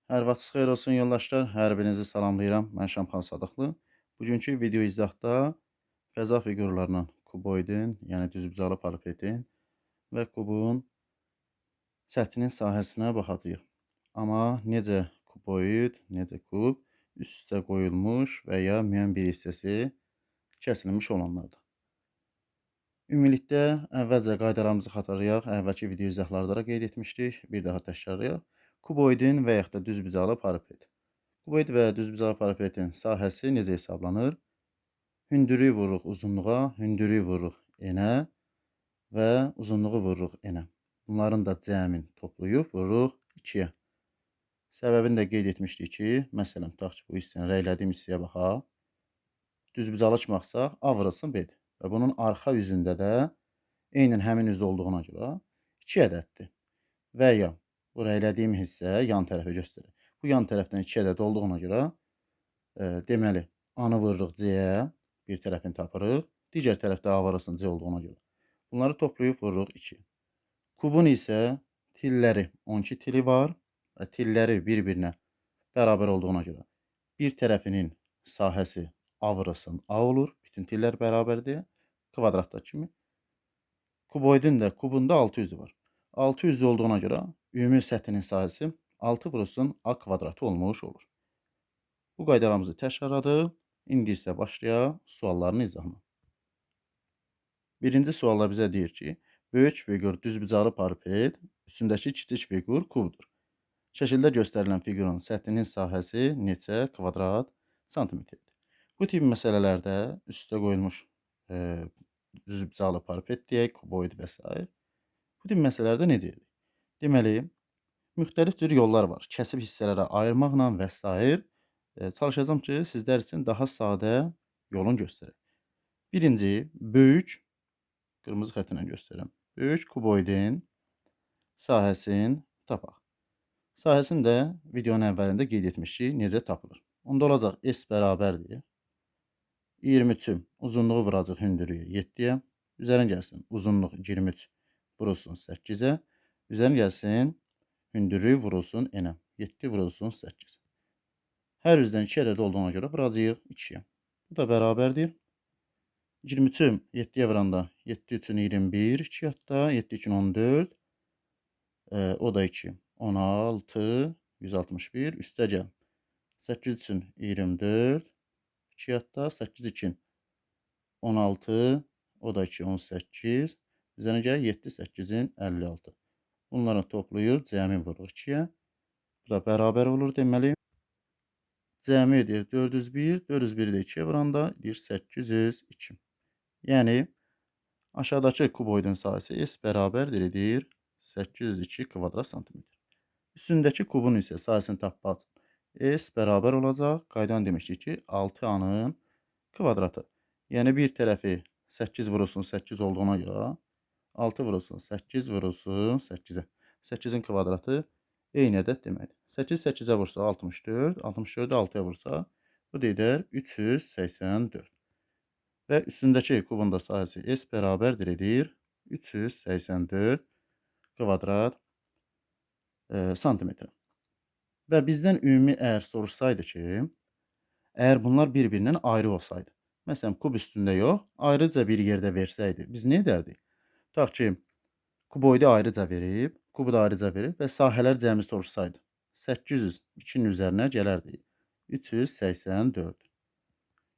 Hər vaxtınız xeyir olsun yoldaşlar. Hər birinizi salamlayıram. Mən Şamxan Sadıqlı. Bugünkü video izahda fəza fiqurlarının kuboidin, yəni düzbucaqlı parketin və kubun səthinin sahəsinə baxacağıq. Amma necə kuboid, necə kub üst-üstə qoyulmuş və ya müəyyən bir hissəsi kəsilmiş olanlardır. Ümumilikdə əvvəlcə qaydalarımızı xatırlayaq. Əvvəlki video izahlarda da qeyd etmişdik. Bir daha təkrarlayaq. Kuboidin və yaxud da düzbucaqlı parapet. Kuboid və düzbucaqlı parapetin sahəsi necə hesablanır? Hündürlüyü vururuq uzunluğa, hündürlüyü vururuq enə və uzunluğu vururuq enə. Bunların da cəmin toplayıb vururuq 2-yə. Səbəbini də qeyd etmişdik ki, məsələn, tutaq ki, bu hissəni rəylədiyim hissəyə baxaq. Düzbucaqlı çıxmaqsa A vurulsun B-dir. Və bunun arxa üzündə də eynən həmin üzdə olduğuna görə 2 ədəddir. Və ya bu rəylədiyim hissə yan tərəfi göstərir. Bu yan tərəfdən 2 ədəd olduğuna görə deməli A-nı vururuq C-yə, bir tərəfini tapırıq. Digər tərəfdə A vurulsun C olduğuna görə. Bunları toplayıb vururuq 2. Kubun isə tilləri 12 tili var və tilləri bir-birinə bərabər olduğuna görə bir tərəfinin sahəsi A vurulsun A olur. Bütün tillər bərabərdir. Kvadratda kimi. Kuboidin də kubunda 6 üzü var. 6 üzü olduğuna görə ümumi səthinin sahəsi 6 vurulsun A kvadratı olmuş olur. Bu qaydalarımızı təkrarladıq. İndi isə başlayaq sualların izahına. Birinci sualda bizə deyir ki, böyük fiqur düzbucaqlı parapet, üstündəki kiçik fiqur kubdur. Şəkildə göstərilən fiqurun səthinin sahəsi neçə kvadrat santimetrdir? Bu tip məsələlərdə üstə qoyulmuş düzbucaqlı parapet deyək, kuboid və s. Bu tip məsələlərdə necə edirik? Deməli, müxtəlif cür yollar var. Kəsib hissələrə ayırmaqla və s. Çalışacağım ki, sizlər üçün daha sadə yolun göstərək. Birinci, böyük, qırmızı xəttlə göstərirəm. Böyük kuboidin sahəsini tapaq. Sahəsini də videonun əvvəlində qeyd etmişik, necə tapılır. Onda olacaq S bərabərdir. 23-ün uzunluğu vuracaq hündürlüyü 7-yə. Üzərinə gəlsin uzunluq 23 vurulsun 8-ə. Üzərinə gəlsin hündürlüyü vurulsun enə. 7 vurulsun 8. Hər üzdən 2 ədəd olduğuna görə vuracağıq 2-yə. Bu da bərabərdir. 23-ü 7-yə vuranda 7 üçün 21, 2 hətta 7 üçün 14. O da 2. 16, 161. Üstə gəl. 8 üçün 24. 2 hətta 8 2. 16. O da 2. 18. Üzərinə gəl 7 8-in 56. Bunları toplayıb cəmi vururuq 2-yə. Bu da bərabər olur deməli. Cəmi edir 401. 401-i də 2-yə vuranda edir 802. Yəni aşağıdakı kuboidin sahəsi S bərabərdir edir 802 kvadrat santimetr. Üstündəki kubun isə sahəsini tapmaq S bərabər olacaq. Qaydanı demişdik ki, 6A-nın kvadratı. Yəni bir tərəfi 8 vurulsun 8 olduğuna görə 6 vurulsun 8 vurulsun 8-ə. 8-in kvadratı eyni ədəd deməkdir. 8 8-ə vursa 64, 64-ü 6-ya vursa bu da edər 384. Və üstündəki kubun da sahəsi S bərabərdir edir 384 kvadrat santimetrə. Və bizdən ümumi əgər soruşsaydı ki, əgər bunlar bir-birindən ayrı olsaydı, məsələn, kub üstündə yox, ayrıca bir yerdə versəydi, biz nə edərdik? Tutaq ki, kuboidi ayrıca verib, kubu da ayrıca verib və sahələr cəmi soruşsaydı, 800 2-nin üzərinə gələrdi. 384.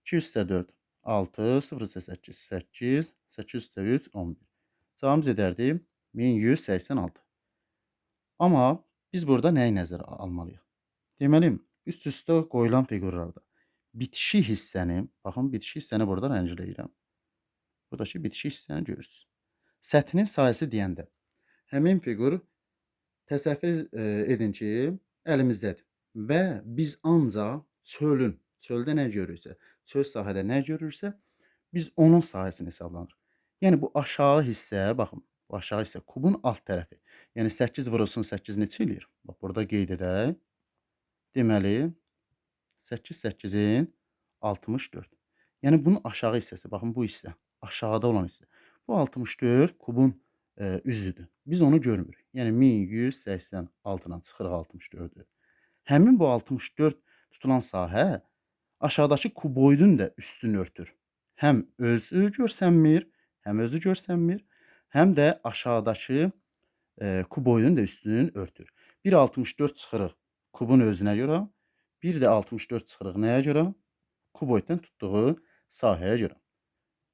2 üstə 4, 6, 0 üstə 8, 8, 8 üstə 3, 11. Cavabımız edərdi 1186. Amma biz burada nəyi nəzərə almalıyıq? Deməli, üst-üstə qoyulan fiqurlarda bitişik hissəni, baxın, bitişik hissəni burada rəngləyirəm. Buradakı bitişik hissəni görürsünüz. Səthinin sahəsi deyəndə həmin fiqur təsəvvür edin ki, əlimizdədir və biz ancaq çöldə nə görürsə, çöl sahədə nə görürsə, biz onun sahəsini hesablanır. Yəni bu aşağı hissə, baxın, bu aşağı hissə kubun alt tərəfi. Yəni 8 vurulsun 8 neçə eləyir? Bax, burada qeyd edək. Deməli, 8 8-in 64. Yəni bunun aşağı hissəsi, baxın bu hissə, aşağıda olan hissə. Bu 64 kubun üzüdür. Biz onu görmürük. Yəni 1186-dan çıxırıq 64-ü. Həmin bu 64 tutulan sahə aşağıdakı kuboidin də üstünü örtür. Həm özü görsənmir, həm də aşağıdakı kuboidin də üstünün örtür. Bir 64 çıxırıq kubun özünə görə, bir də 64 çıxırıq nəyə görə? Kuboiddən tutduğu sahəyə görə.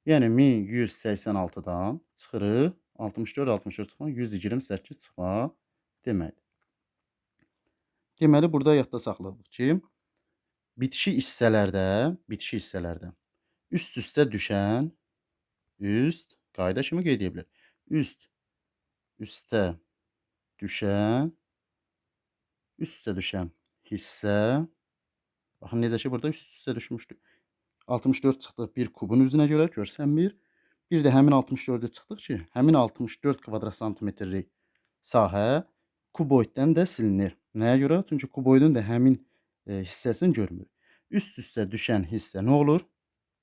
Yəni 1186-dan çıxırıq 64 çıxmaq 128 çıxmaq deməkdir. Deməli, burada yadda saxladıq ki, bitişi hissələrdə üst-üstə düşən, qayda kimi qeyd edə bilər. Üst-üstə düşən hissə, baxın necə ki, burada üst-üstə düşmüşdür. 64 çıxdıq bir kubun üzünə görə görsənmir. Bir də həmin 64-ü çıxdıq ki, həmin 64 kvadrat santimetrlik sahə kuboiddən də silinir. Nəyə görə? Çünki kuboidin də həmin hissəsini görmür. Üst-üstə düşən hissə nə olur?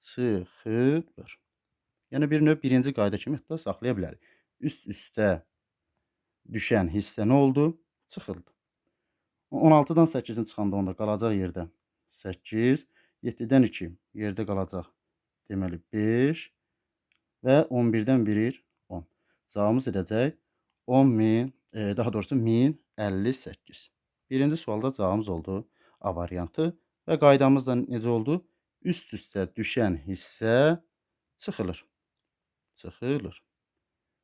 Çıxılır. Yəni bir növ birinci qayda kimi hətta saxlaya bilərik. Üst-üstə düşən hissə nə oldu? Çıxıldı. 16-dan 8-in çıxanda onda qalacaq yerdə 8, 7-dən 2 yerdə qalacaq deməli 5 və 11-dən 1 10. Cavabımız edəcək 1058. Birinci sualda cavabımız oldu A variantı və qaydamız da necə oldu? Üst-üstə düşən hissə çıxılır.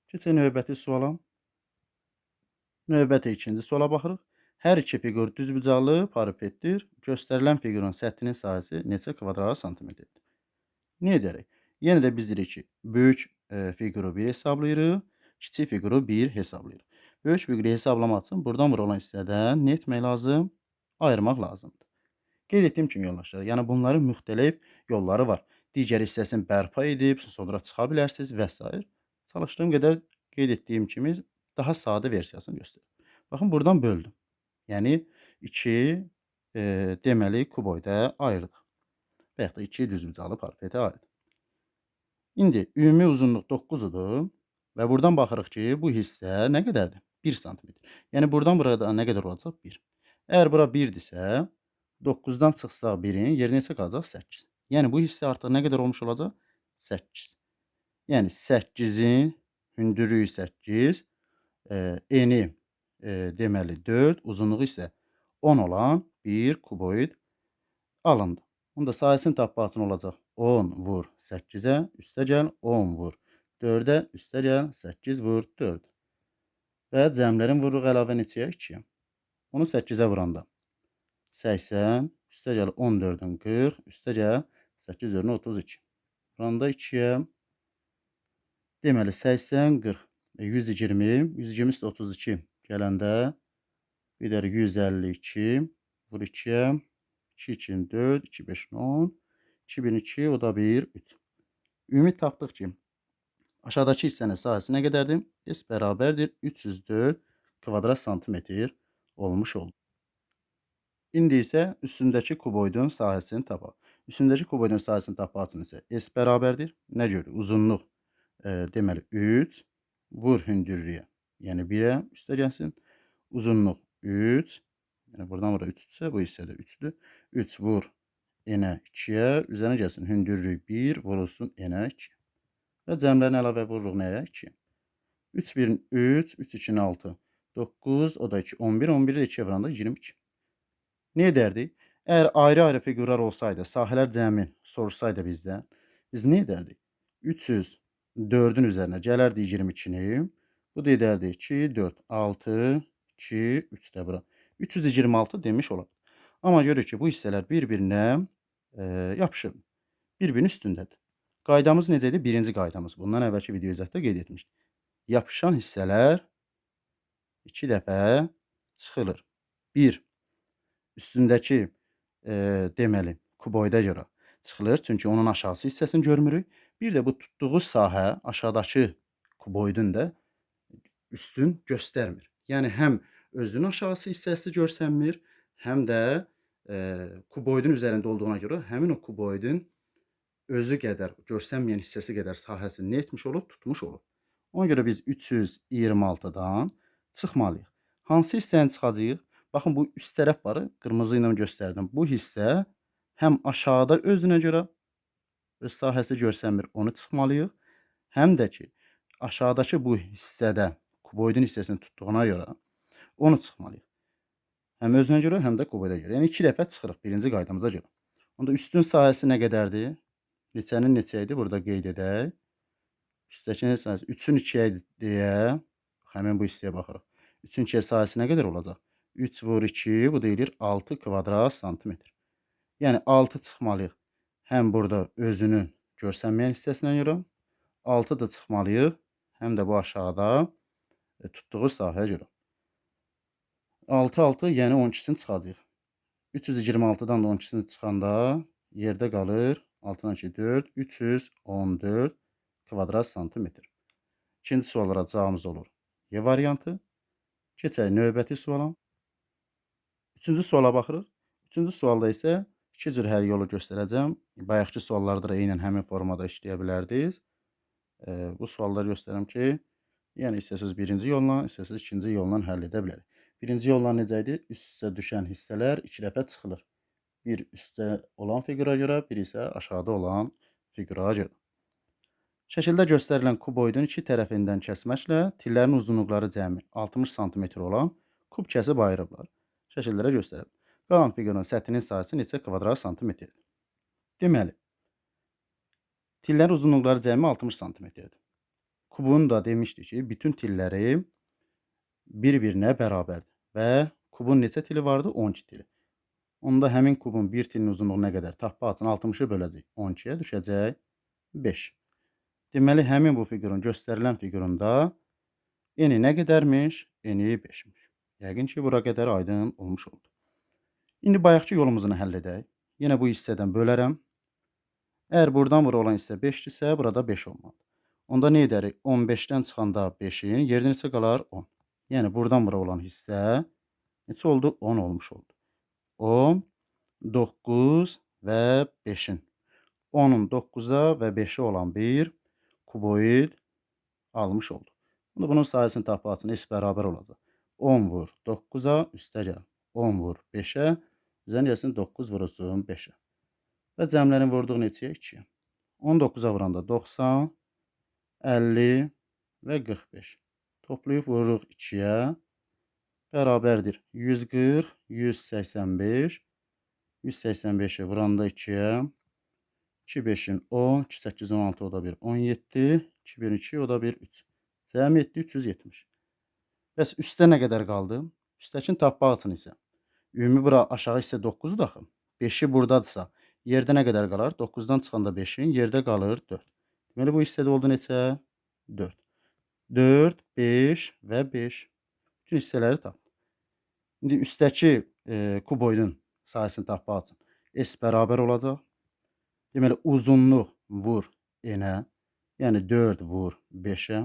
Keçək növbəti suala. Növbəti ikinci suala baxırıq. Hər iki fiqur düzbucaqlı parapetdir. Göstərilən fiqurun səthinin sahəsi neçə kvadrat santimetrdir? Nə edərik? Yenə də biz deyirik ki, böyük fiquru 1 hesablayırıq, kiçik fiquru 1 hesablayırıq. Böyük fiquru hesablamaq üçün buradan bura olan hissədən nə etmək lazım? Ayırmaq lazımdır. Qeyd etdiyim kimi yoldaşlar, yəni bunların müxtəlif yolları var. Digər hissəsini bərpa edib, sonra çıxa bilərsiniz və s. Çalışdığım qədər qeyd etdiyim kimi daha sadə versiyasını göstərir. Baxın, buradan böldüm. Yəni 2 deməli kuboidə ayırdıq. Və yaxud da 2 düzbucaqlı parapetə ayırdıq. İndi ümumi uzunluq 9-udur və buradan baxırıq ki, bu hissə nə qədərdir? 1 sm. Yəni buradan burada nə qədər olacaq? 1. Əgər bura 1-dirsə, 9-dan çıxsaq 1-in yerinə neçə qalacaq? 8. Yəni bu hissə artıq nə qədər olmuş olacaq? 8. Yəni 8-in hündürlüyü 8, eni deməli 4, uzunluğu isə 10 olan bir kuboid alındı. Bunda sahəsini tapmaq üçün olacaq 10 vur 8-ə, üstə gəl 10 vur 4-ə, üstə gəl 8 vur 4. Və cəmlərin vuruq əlavə neçəyə? 2-yə. Onu 8-ə vuranda 80, üstə gəl 14-ün 40, üstə gəl 8 üzərinə 32. Vuranda 2-yə. Deməli 80, 40, 120, 120 üstə 32 gələndə bir də 152, vur 2-yə, 2, 2, 4, 2, 5, 10, 2002, o da 1, 3. Ümid tapdıq ki, aşağıdakı hissənin sahəsi nə qədərdir? S bərabərdir 304 kvadrat santimetr olmuş oldu. İndi isə üstündəki kuboidun sahəsini tapaq. Üstündəki kuboidun sahəsini tapmaq üçün isə S bərabərdir. Nə görürük? Uzunluq deməli 3, vur hündürlüyə, yəni 1-ə üstə gəlsin. Uzunluq 3, yəni buradan bura 3-dürsə, bu hissə də 3-dür. 3 vur enə 2-yə, üzərinə gəlsin hündürlük 1, vurulsun enə 2. Və cəmlərin əlavə vururuq nəyə? 2. 3, 1, 3, 3, 2, 6, 9, o da 2, 11, 11-i də 2-yə vuranda 22. Nə edərdik? Əgər ayrı-ayrı fiqurlar olsaydı, sahələr cəmi sorursaydı bizdən, biz nə edərdik? 304-ün üzərinə gələrdik 22-ni. Bu da edərdik 2, 4, 6, 2, 3 də bura. 326 demiş olar. Amma görürük ki, bu hissələr bir-birinə yapışır. Bir-birinin üstündədir. Qaydamız necə idi? Birinci qaydamız. Bundan əvvəlki video izahda qeyd etmişdik. Yapışan hissələr 2 dəfə çıxılır. 1. Üstündəki deməli kuboidə görə çıxılır. Çünki onun aşağısı hissəsini görmürük. Bir də bu tutduğu sahə aşağıdakı kuboidin də üstün göstərmir. Yəni həm özünün aşağısı hissəsi görsənmir, həm də kuboidin üzərində olduğuna görə həmin o kuboidin özü qədər, görsənməyən hissəsi qədər sahəsini nə etmiş olub? Tutmuş olub. Ona görə biz 326-dan çıxmalıyıq. Hansı hissəni çıxacağıq? Baxın, bu üst tərəf var, qırmızı ilə göstərdim. Bu hissə həm aşağıda özünə görə öz sahəsi görsənmir, onu çıxmalıyıq. Həm də ki, aşağıdakı bu hissədə kuboidin hissəsini tutduğuna görə onu çıxmalıyıq. Həm özünə görə, həm də kuboida görə. Yəni 2 dəfə çıxırıq birinci qaydamıza görə. Onda üstün sahəsi nə qədərdir? Neçənin neçə idi? Burada qeyd edək. Üstdəkinin sahəsi 3-ün 2-yə idi deyə həmin bu hissəyə baxırıq. 3-ün 2-yə sahəsi nə qədər olacaq? 3 vur 2, bu deyilir 6 kvadrat santimetr. Yəni 6 çıxmalıyıq. Həm burada özünün görsənməyən hissəsinə görə 6 da çıxmalıyıq. Həm də bu aşağıda tutduğu sahəyə görə. 6, 6, yəni 12-sini çıxacaq. 326-dan da 12-sini çıxanda yerdə qalır 6-dan 2, 4, 314 kvadrat santimetr. İkinci suallara cavabımız olur Y variantı. Keçək növbəti suala. Üçüncü suala baxırıq. Üçüncü sualda isə iki cür həll yolu göstərəcəm. Bayaqki suallarda da eynən həmin formada işləyə bilərdiniz. Bu sualları göstərirəm ki, yəni istəsəz birinci yolla, istəsəz ikinci yolla həll edə bilərik. Birinci yolla necə idi? Üst-üstə düşən hissələr 2 dəfə çıxılır. Bir üstdə olan fiqura görə, bir isə aşağıda olan fiqura görə. Şəkildə göstərilən kuboidin iki tərəfindən kəsməklə tillərin uzunluqları cəmi 60 sm olan kub kəsib ayırıblar. Şəkillərə göstərib. Qalan fiqurun səthinin sahəsi neçə kvadrat santimetrdir? Deməli, tillərin uzunluqları cəmi 60 sm-dir. Kubun da demişdik ki, bütün tilləri bir-birinə bərabərdir və kubun neçə tili vardı? 12 tili. Onda həmin kubun bir tilinin uzunluğu nə qədər? Tappa açın 60-ı böləcək 12-yə düşəcək 5. Deməli, həmin bu fiqurun göstərilən fiqurunda eni nə qədərmiş? Eni 5'miş. Yəqin ki, bura qədər aydın olmuş oldu. İndi bayaqki yolumuzunu həll edək. Yenə bu hissədən bölərəm. Əgər buradan bura olan hissə 5-dirsə, burada 5 olmalıdır. Onda nə edərik? 15-dən çıxanda 5-in yerdə neçə qalar? 10. Yəni, buradan bura olan hissə neçə oldu? 10 olmuş oldu. 10, 9 və 5'in. 10'un 9'a və 5'e olan bir kuboid almış oldu. Bunda bunun sayısını tapı açın. S bərabər olacaq. 10 vur 9'a üstə gəl. 10 vur 5'e. Üzərin gəlsin 9 vurulsun 5'e. Və cəmlərin vurduğu neçəyə? 2'yə. 19'a vuranda 90, 50 və 45. Toplayıb vururuq 2'yə. Bərabərdir. 140, 185. 185'e vuranda 2'yə. 2 5'in 10, 2 8 16 o da bir 17, 2 1 2 o da bir 3. Cəmi etdi 370. Bəs üstdə nə qədər qaldı? Üstdəkin tappa açın isə. Ümumi bura aşağı hissə 9'dur axı. 5'i buradadırsa, yerdə nə qədər qalar? 9'dan çıxanda 5'in yerdə qalır 4. Deməli bu hissədə oldu neçə? 4. 4, 5 və 5. Bütün hissələri tap. İndi üstdəki kuboidin sayəsini tappa açın. S bərabər olacaq. Deməli, uzunluq vur enə, yəni 4 vur 5'e.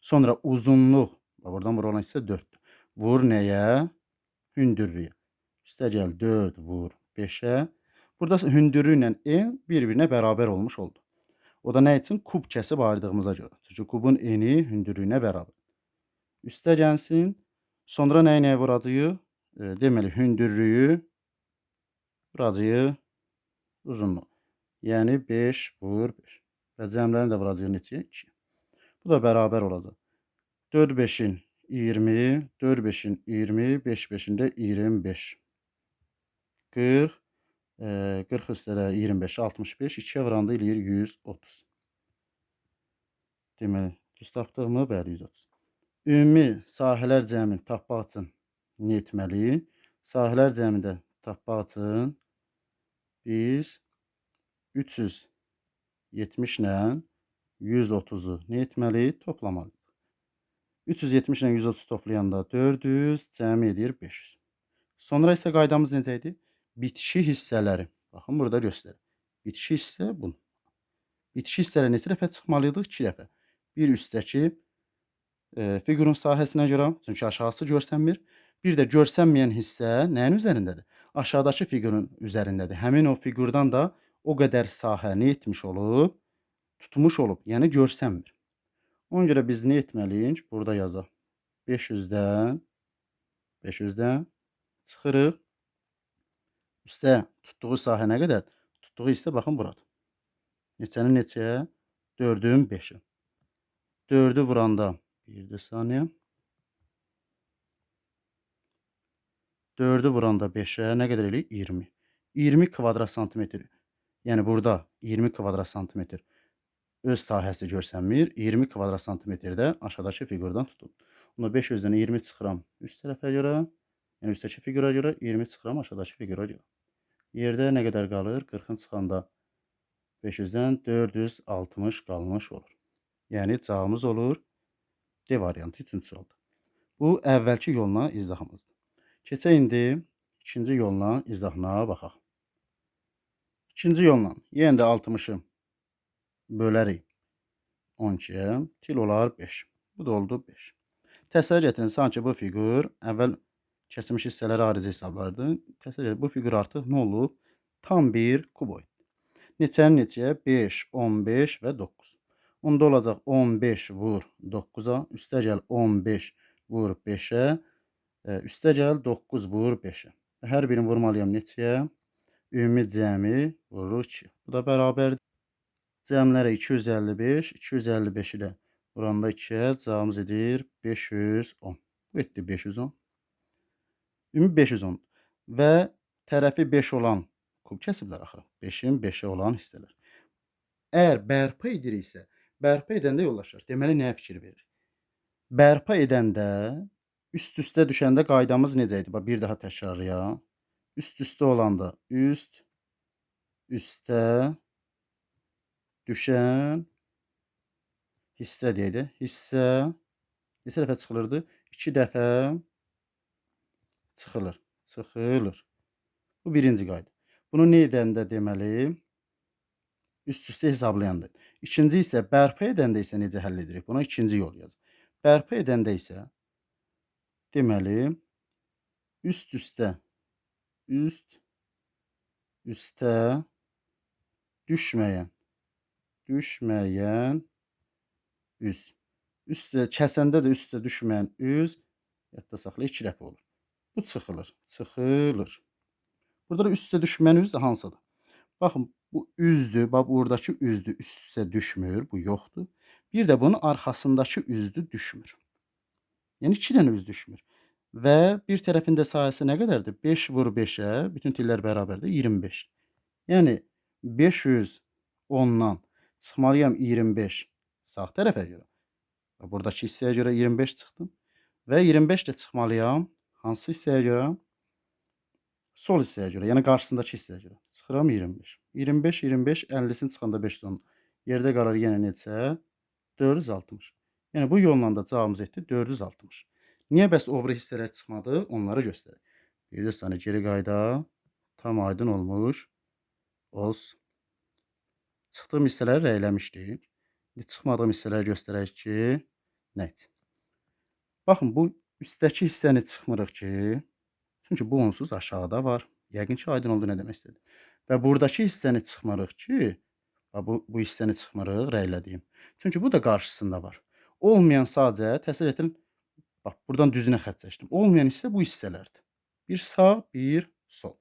Sonra uzunluq, buradan bura olan hissə 4'dür. Vur nəyə? Hündürlüyə. Üstə gəl 4 vur 5'e. Burada hündürlüyü ilə en bir-birinə bərabər olmuş oldu. O da nə üçün? Kub kəsib ayırdığımıza görə. Çünki kubun eni hündürlüyünə bərabər. Üstə gəlsin. Sonra nəyə vuracağıq? Deməli, hündürlüyü vuracağıq uzunluq. Yəni 5 vur 5. Və cəmlərini də vuracaq neçəyə? 2. Bu da bərabər olacaq. 4 5'in 20, 4 5'in 20, 5 5'in də 25. 40, 40 üstədə 25, 65, 2'yə vuranda eləyir 130. Deməli, düz tapdıq mı? Bəli, 130. Ümumi sahələr cəmi tappa açın. Nə etməli? Sahələr cəmində tappa açın. Biz 370 ilə 130'u nə etməli? Toplamalıyıq. 370 ilə 130 toplayanda 400, cəmi edir 500. Sonra isə qaydamız necə idi? Bitişi hissələri. Baxın, burada göstərir. Bitişi hissə bu. Bitişi hissələrə neçə dəfə çıxmalıydıq? 2 dəfə. Bir üstdəki fiqurun sahəsinə görə, çünki aşağısı görsənmir. Bir də görsənməyən hissə nəyin üzərindədir? Aşağıdakı fiqurun üzərindədir. Həmin o fiqurdan da o qədər sahə nə etmiş olub? Tutmuş olub, yəni görsənmir. Ona görə biz nə etməliyik? Burada yazaq. 500'dən Çıxırıq. Üstə tutduğu sahə nə qədər? Tutduğu hissə baxın buradır. Neçənin neçəyə? 4-ün 5-i. 4-ü vuranda 1 saniyə. 4-ü vuranda 5-ə nə qədər eləyir? 20. 20 kvadrat santimetr. Yəni burada 20 kvadrat santimetr öz sahəsi görsənmir. 20 kvadrat santimetrdə aşağıdakı fiqurdan tutun. Onda 500-dən 20 çıxıram üst tərəfə görə. Yəni üstdəki fiqura görə 20 çıxıram aşağıdakı fiqura görə. Yerdə nə qədər qalır? 40-ın çıxanda 500-dən 460 qalmış olur. Yəni cavabımız olur D variantı 3-cü sualda. Bu əvvəlki yolla izahımızdır. Keçək indi ikinci yolla izahına baxaq. İkinci yolla yenə də 60-ı bölərik 12-yə, til olar 5. Bu da oldu 5. Təsəvvür edin, sanki bu fiqur əvvəl kəsilmiş hissələri ayrıca hesablardı. Təsəvvür edin, bu fiqur artıq nə olub? Tam bir kuboid. Neçənin neçəyə? 5, 15 və 9. Onda olacaq 15 vur 9-a, üstə gəl 15 vur 5-ə, üstə gəl 9 vur 5-ə. Hər birini vurmalıyam neçəyə? Ümumi cəmi vururuq 2. Bu da bərabərdir. Cəmlərə 255, 255-i də vuranda 2-yə cavabımız edir 510. Bu etdi 510. Ümumi 510. Və tərəfi 5 olan kub kəsiblər axı. 5-in 5-ə olan hissələr. Əgər bərpa ediriksə, bərpa edəndə yoldaşlar, deməli nəyə fikir verir? Bərpa edəndə üst-üstə düşəndə qaydamız necə idi? Bir daha təkrarlayaq. Üst-üstə olanda üstə düşən hissə deyək. Hissə neçə dəfə çıxılırdı? 2 dəfə çıxılır. Bu birinci qayda. Bunu nə edəndə deməli? Üst-üstə hesablayanda. İkinci isə bərpa edəndə isə necə həll edirik? Buna ikinci yol yazır. Bərpa edəndə isə deməli üst-üstə düşməyən üz. Üstə kəsəndə də üstə düşməyən üz yadda saxla 2 dəfə olur. Bu çıxılır. Burada da üstə düşməyən üz də hansıdır? Baxın, bu üzdür. Bax, buradakı üzdür. Üst-üstə düşmür. Bu yoxdur. Bir də bunun arxasındakı üzdür, düşmür. Yəni 2 dənə üz düşmür. Və bir tərəfində sahəsi nə qədərdir? 5 vur 5-ə, bütün tillər bərabərdir, 25. Yəni 510-dan çıxmalıyam 25 sağ tərəfə görə. Buradakı hissəyə görə 25 çıxdım. Və 25 də çıxmalıyam hansı hissəyə görə? Sol hissəyə görə, yəni qarşısındakı hissəyə görə. Çıxıram 25. 25, 50-sini çıxanda 510. Yerdə qalar yenə neçə? 460. Yəni bu yolla da cavabımız etdi 460. Niyə bəs o biri hissələr çıxmadı? Onları göstərir. Bir də saniyə geri qayda. Tam aydın olmuş olsun. Çıxdığım hissələri rəyləmişdik. Çıxmadığım hissələri göstərək ki, nə üçün? Baxın, bu üstdəki hissəni çıxmırıq ki, çünki bu onsuz aşağıda var. Yəqin ki, aydın oldu nə demək istədim. Və buradakı hissəni çıxmırıq ki, bu hissəni çıxmırıq, rəylədiyim. Çünki bu da qarşısında var. Olmayan sadəcə, təsəvvür edin, bax, buradan düzünə xətt çəkdim. Olmayan hissə bu hissələrdir. Bir sağ, bir sol.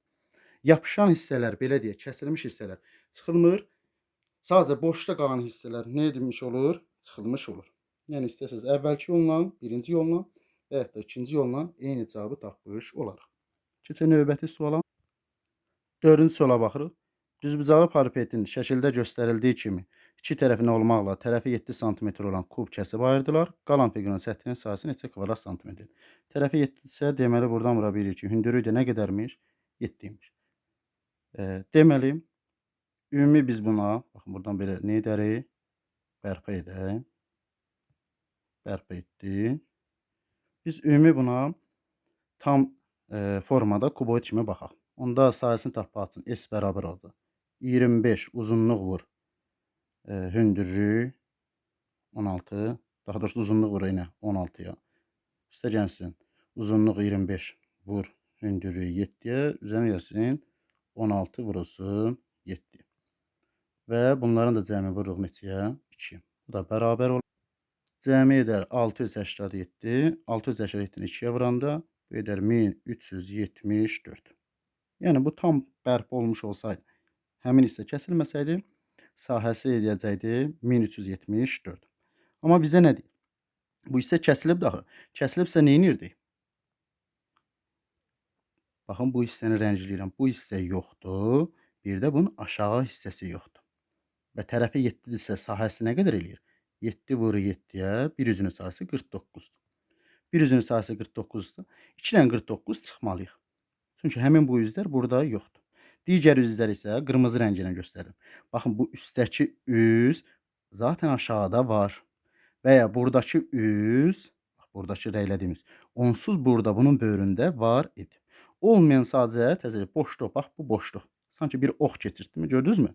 Yapışan hissələr, belə deyək, kəsilmiş hissələr çıxılmır. Sadəcə boşda qalan hissələr nə edilmiş olur? Çıxılmış olur. Yəni istəsəz əvvəlki yolla, birinci yolla və ya da ikinci yolla eyni cavabı tapmış olarıq. Keçək növbəti suala. 4-cü suala baxırıq. Düzbucaqlı parketin şəkildə göstərildiyi kimi iki tərəfinə olmaqla tərəfi 7 sm olan kub kəsib ayırdılar. Qalan fiqurun səthinin sahəsi neçə kvadrat santimetr? Tərəfi 7 isə deməli buradan vura bilirik ki, hündürlüyü də nə qədərmiş? 7-ymiş. Deməli ümumi biz buna, baxın buradan belə nə edərik? Bərpa edək. Bərpa etdik. Biz ümumi buna tam formada kuboid kimi baxaq. Onda sahəsini tapmaq üçün S bərabər oldu. 25 uzunluq vur hündürlük 16. Daha doğrusu uzunluq vur yenə 16-ya. Üstə gəlsin uzunluq 25 vur hündürlük 7-yə. Üzərinə gəlsin 16 vurulsun 7. Və bunların da cəmi vururuq neçəyə? 2. Bu da bərabər olur. Cəmi edər 687. 687-ni 2-yə vuranda Bu eder 1374. Yəni bu tam bərpa olmuş olsaydı, həmin hissə kəsilməsəydi, sahəsi edəcəkdi 1374. Amma bizə nə deyir? Bu hissə kəsilib axı. Kəsilibsə nə edirdik? Baxın, bu hissəni rəngləyirəm. Bu hissə yoxdur. Bir də bunun aşağı hissəsi yoxdur. Və tərəfi 7-dirsə sahəsi nə qədər eləyir? 7 vur 7-yə 1 üzünün sahəsi 49-dur. 1 üzünün sahəsi 49-dur. 2 ilə 49 çıxmalıyıq. Çünki həmin bu üzlər burada yoxdur. Digər üzlər isə qırmızı rəngi ilə göstərirəm. Baxın, bu üstdəki üz zaten aşağıda var. Və ya buradakı üz, buradakı rəylədiyim üz, onsuz burada bunun böyründə var idi. Olmayan sadəcə təzəli boşluq, bax bu boşluq. Sanki bir ox keçirtdimi, gördünüzmü?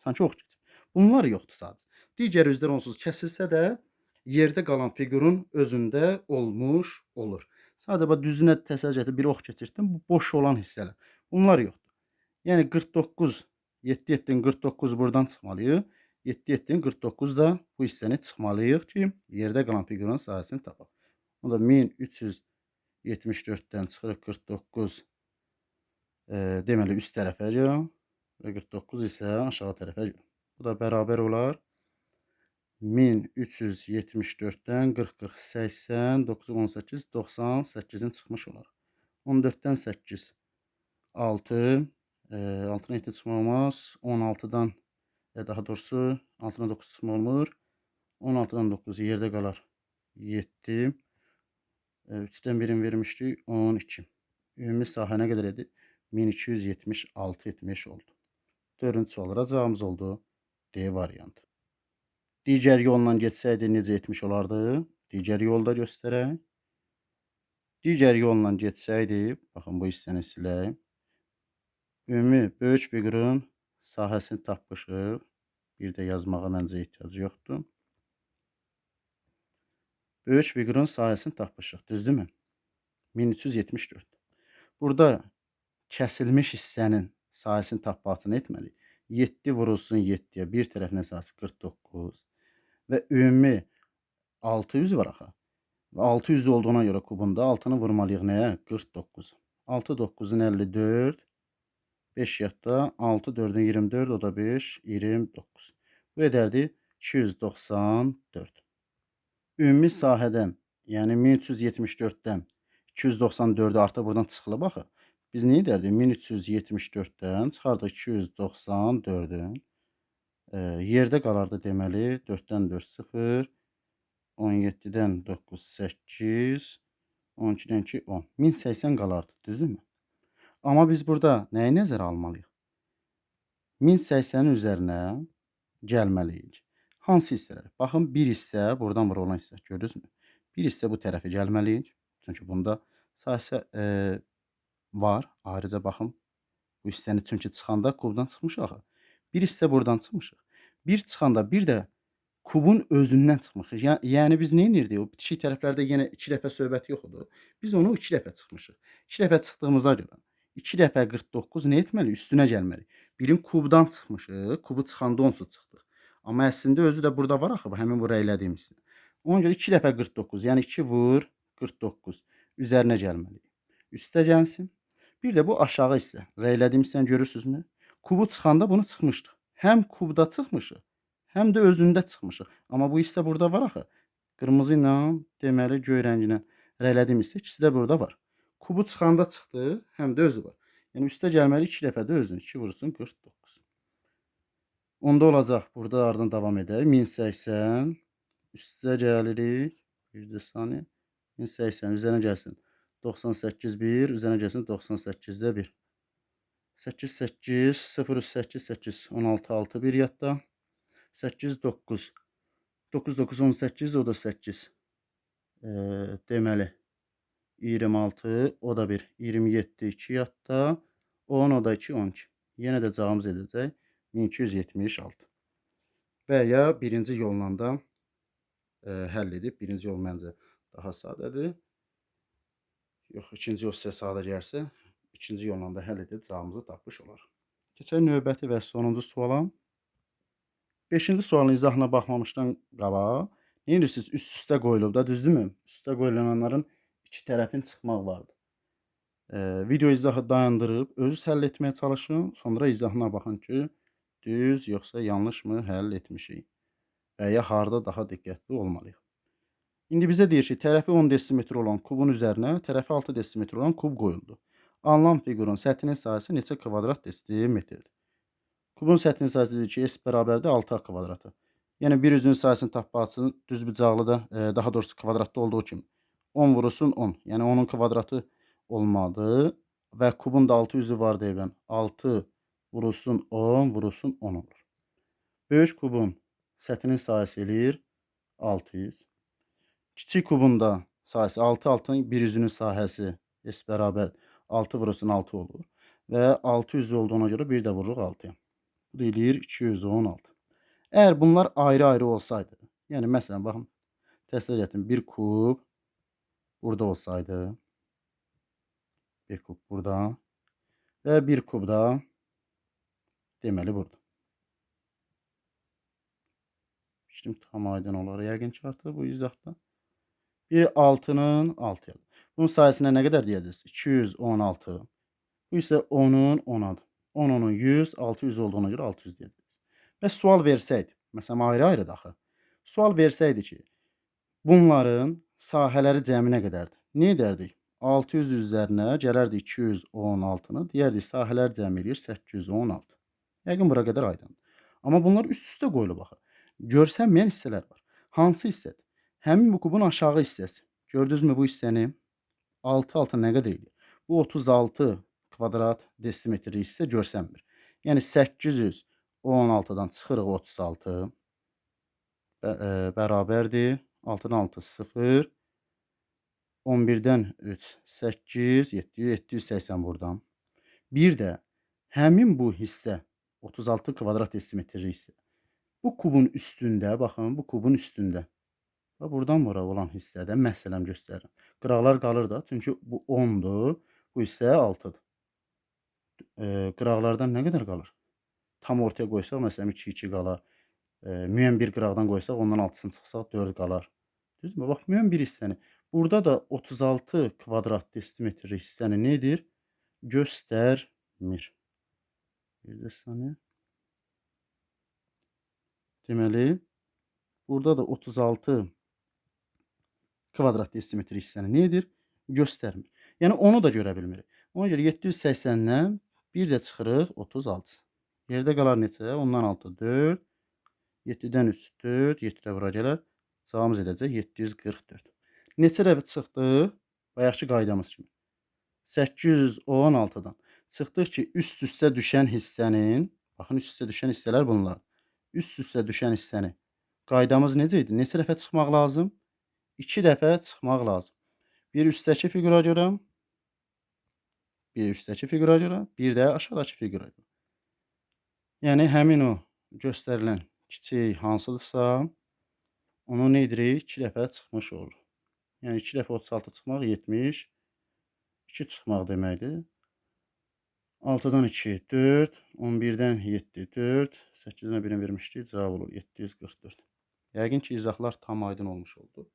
Sanki ox keçir. Bunlar yoxdur sadəcə. Digər üzlər onsuz kəsilsə də yerdə qalan fiqurun özündə olmuş olur. Sadəcə bax düzünə təsəvvür edin, bir ox keçirtdim, bu boş olan hissələr. Bunlar yoxdur. Yəni 49, 7 7-nin 49 buradan çıxmalıyıq. 7 7-nin 49 da bu hissəni çıxmalıyıq ki, yerdə qalan fiqurun sahəsini tapaq. O da 1374-dən çıxırıq 49 deməli üst tərəfə gəl və 49 isə aşağı tərəfə gəl. Bu da bərabər olar 1374-dən 40 40 80 9 18 98-in çıxmış olar. 14-dən 8 6 6-dan 7 çıxmaq olmaz. 16-dan daha doğrusu 6-dan 9 çıxmaq olmur. 16-dan 9 yerdə qalar 7. 3-dən 1-ini vermişdik 12. Ümumi sahə nə qədər edir? 1276 etmiş oldu. 4-cü suala cavabımız oldu D variantı. Digər yolla getsəydi necə etmiş olardı? Digər yolda göstərək. Digər yolla getsəydi, baxın bu hissəni silək. Ümumi böyük fiqurun sahəsini tapmışıq. Bir də yazmağa məncə ehtiyac yoxdur. Böyük fiqurun sahəsini tapmışıq, düzdürmü? 1374. Burada kəsilmiş hissənin sahəsini tapmaq üçün etməliyik. 7 vurulsun 7-yə, bir tərəfinin sahəsi 49 və ümumi 600 var axı. Və 600 olduğuna görə kubunda 6-nı vurmalıyıq nəyə? 49. 6 9-un 54, 5 yadda, 6 4-ün 24, o da 5, 29. Bu edərdi 294. Ümumi sahədən, yəni 1374-dən 294-ü artıq buradan çıxılıb axı. Biz nə edərdik? 1374-dən çıxardıq 294-ün. Yerdə qalardı deməli 4-dən 4 0, 17-dən 9 8, 12-dən 2 10. 1080 qalardı, düzdürmü? Amma biz burada nəyi nəzərə almalıyıq? 1080-in üzərinə gəlməliyik. Hansı hissələr? Baxın, bir hissə buradan bura olan hissə, gördünüzmü? Bir hissə bu tərəfə gəlməliyik. Çünki bunda sahəsi var. Ayrıca baxın, bu hissəni çünki çıxanda kubdan çıxmışıq axı. Bir hissə buradan çıxmışıq. Bir çıxanda bir də kubun özündən çıxmışıq. Yəni biz nə edirdik? O bitişik tərəflərdə yenə 2 dəfə söhbət yoxdur. Biz onu 2 dəfə çıxmışıq. 2 dəfə çıxdığımıza görə 2 dəfə 49 nə etməli? Üstünə gəlməli. Birin kubdan çıxmışıq. Kubu çıxanda onsuz çıxdıq. Amma əslində özü də burada var axı, həmin bu rəylədiyim hissə. Ona görə 2 dəfə 49, yəni 2 vur 49 üzərinə gəlməliyik. Üstə gəlsin. Bir də bu aşağı hissə. Rəylədiyim hissəni görürsünüzmü? Kubu çıxanda bunu çıxmışdıq. Həm kubda çıxmışıq, həm də özündə çıxmışıq. Amma bu hissə burada var axı. Qırmızı ilə, deməli göy rənginə rəylədiyim hissə ikisi də burada var. Kubu çıxanda çıxdı, həm də özü var. Yəni üstə gəlməli 2 dəfə də özünü. 2 vursun 49. Onda olacaq. Burada ardından davam edək. 1080 üstə gəlirik. Bir saniyə. 1080 üzərinə gəlsin. 98 1, üzərinə gəlsin 98-də 1. 8 8 0 8 8 16 6 1 yadda. 8 9 9 9 18, o da 8. Deməli 26, o da 1. 27 2 yadda. 10, o da 2 12. Yenə də cavabımız edəcək 1276. Və ya birinci yolla da həll edib. Birinci yol məncə daha sadədir. Yox, ikinci yol sizə sadə gəlsə, ikinci yolla da həll edib cavabımızı tapmış olar. Keçək növbəti və sonuncu suala. 5-ci sualın izahına baxmamışdan qabaq, nə edirsiniz? Üst-üstə qoyulub da, düzdürmü? Üstə qoyulanların iki tərəfin çıxmaq vardı. Video izahı dayandırıb özünüz həll etməyə çalışın. Sonra izahına baxın ki, düz yoxsa yanlışmı həll etmişik və ya harda daha diqqətli olmalıyıq. İndi bizə deyir ki, tərəfi 10 desimetr olan kubun üzərinə tərəfi 6 desimetr olan kub qoyuldu. Alınan fiqurun səthinin sahəsi neçə kvadrat desimetrdir? Kubun səthinin sahəsi deyir ki, S bərabərdir 6A kvadratı. Yəni bir üzünün sahəsini tapmaq üçün düzbucaqlıda, daha doğrusu kvadratda olduğu kimi 10 vurulsun 10. Yəni 10'un kvadratı olmalıdır və kubun da 6 üzü var deyibən. 6 vurulsun 10 vurulsun 10 olur. Böyük kubun səthinin sahəsi eləyir 600. Kiçik kubun da sahəsi 6, 6'nın bir üzünün sahəsi S bərabər 6 vurulsun 6 olur. Və 6 üzü olduğuna görə bir də vururuq 6'ya. Bu da eləyir 216. Əgər bunlar ayrı-ayrı olsaydı, yəni məsələn baxın, təsəvvür edin bir kub burada olsaydı, bir kub burada və bir kub da deməli burada. İşim tam aydın olar yəqin ki artıq bu izahda. Biri 6'nın 6'ya. Bunun sayəsində nə qədər deyəcəyiz? 216. Bu isə 10'un 10'adır. 10, 10'un 100, 600 olduğuna görə 600 deyəcəyik. Və sual versəydi, məsələn ayrı-ayrı da axı. Sual versəydi ki, bunların sahələri cəmi nə qədərdir? Nə edərdik? 600 üzərinə gələrdi 216'nı, deyərdik sahələr cəmi eləyir 816. Yəqin bura qədər aydındır. Amma bunlar üst-üstə qoyulub axı. Görsənməyən hissələr var. Hansı hissədir? Həmin bu kubun aşağı hissəsi. Gördünüzmü bu hissəni? 6 6 nə qədər eləyir? Bu 36 kvadrat desimetri hissə görsənmir. Yəni 816'dan çıxırıq 36 bərabərdir. 6'dan 6 0. 11'dən 3 8 780 buradan. Bir də həmin bu hissə 36 kvadrat desimetri hissə. Bu kubun üstündə, baxın, bu kubun üstündə. Və buradan bura olan hissədə məsələn göstərirəm. Qıraqlar qalır da, çünki bu 10'dur, bu isə 6'dır. Qıraqlardan nə qədər qalır? Tam ortaya qoysaq, məsələn 2 2 qalar. Müəyyən bir qıraqdan qoysaq, ondan 6'sını çıxsaq 4 qalar. Düzdürmü? Bax, müəyyən bir hissəni. Burada da 36 kvadrat desimetri hissəni nedir? Göstərmir. Bir saniyə. Deməli, burada da 36 kvadrat desimetri hissəni nedir? Göstərmir. Yəni onu da görə bilmirik. Ona görə 780'dən bir də çıxırıq 36. Yerdə qalar neçə? Ondan 6 4. 7'dən 3 4. 7 də bura gələr. Cavabımız edəcək 744. Neçə dəfə çıxdı? Bayaqki qaydamız kimi. 816'dan çıxdıq ki, üst-üstə düşən hissənin, baxın üst-üstə düşən hissələr bunlar. Üst-üstə düşən hissəni. Qaydamız necə idi? Neçə dəfə çıxmaq lazım? 2 dəfə çıxmaq lazım. Bir üstdəki fiqura görə, bir də aşağıdakı fiqura görə. Yəni həmin o göstərilən kiçik hansıdırsa, onu nə edirik? 2 dəfə çıxmış olur. Yəni 2 dəfə 36 çıxmaq 70. 2 çıxmaq deməkdir. 6'dan 2 4. 11'dən 7 4. 8'dən 1'ini vermişdik. Cavab olur 744. Yəqin ki izahlar tam aydın olmuş oldu.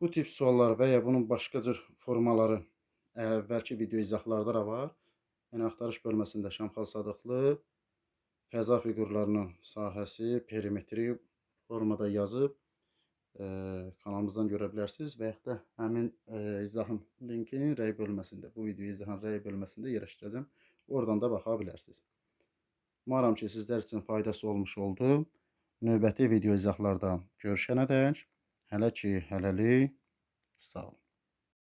Bu tip suallar və ya bunun başqa cür formaları əvvəlki video izahlarda da var. Yəni axtarış bölməsində Şamxal Sadıqlı fəza fiqurlarının sahəsi, perimetri formada yazıb kanalımızdan görə bilərsiniz və yaxud da həmin izahın linkini rəy bölməsində, bu video izahın rəy bölməsində yerləşdirəcəm. Oradan da baxa bilərsiniz. Umarım ki sizlər üçün faydası olmuş oldu. Növbəti video izahlarda görüşənədək hələ ki hələlik sağ olun.